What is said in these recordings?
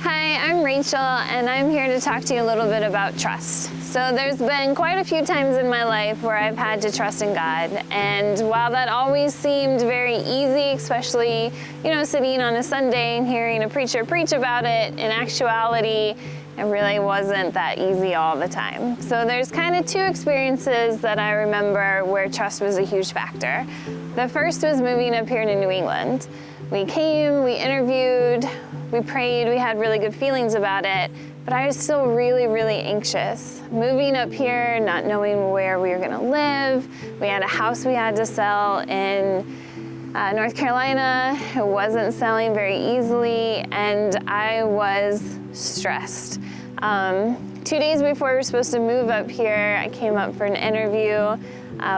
Hi, I'm Rachel, and I'm here to talk to you a little bit about trust. So there's been quite a few times in my life where I've had to trust in God, and while that always seemed very easy, especially, sitting on a Sunday and hearing a preacher preach about it, in actuality, it really wasn't that easy all the time. So there's kind of two experiences that I remember where trust was a huge factor. The first was moving up here to New England. We came, we interviewed, we prayed, we had really good feelings about it, but I was still really, really anxious. Moving up here, not knowing where we were gonna live. We had a house we had to sell in North Carolina. It wasn't selling very easily, and I was stressed. 2 days before we were supposed to move up here, I came up for an interview,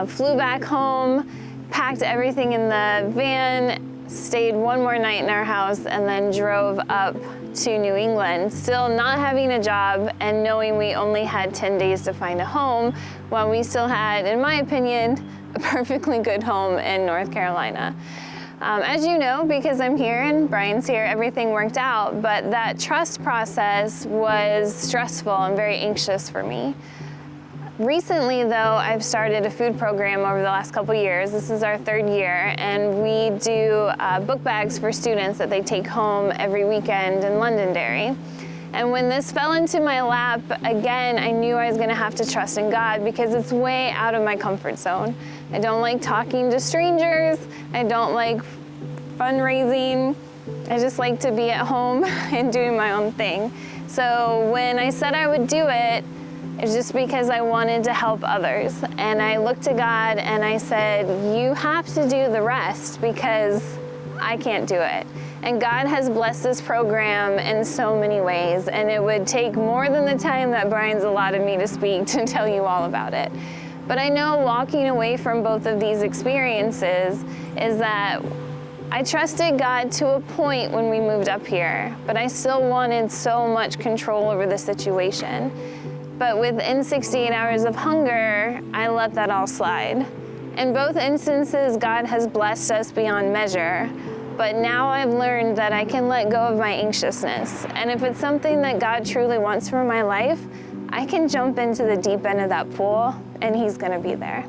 flew back home, packed everything in the van, stayed one more night in our house, and then drove up to New England, still not having a job and knowing we only had 10 days to find a home, while we still had, in my opinion, a perfectly good home in North Carolina. As you know, because I'm here and Brian's here, everything worked out, but that trust process was stressful and very anxious for me. Recently, though, I've started a food program over the last couple years. This is our third year, and we do book bags for students that they take home every weekend in Londonderry. And when this fell into my lap, again, I knew I was gonna have to trust in God because it's way out of my comfort zone. I don't like talking to strangers. I don't like fundraising. I just like to be at home and doing my own thing. So when I said I would do it, it's just because I wanted to help others. And I looked to God and I said, you have to do the rest because I can't do it. And God has blessed this program in so many ways, and it would take more than the time that Brian's allotted me to speak to tell you all about it. But I know walking away from both of these experiences is that I trusted God to a point when we moved up here, but I still wanted so much control over the situation. But within 68 hours of hunger, I let that all slide. In both instances, God has blessed us beyond measure. But now I've learned that I can let go of my anxiousness. And if it's something that God truly wants for my life, I can jump into the deep end of that pool and He's gonna be there.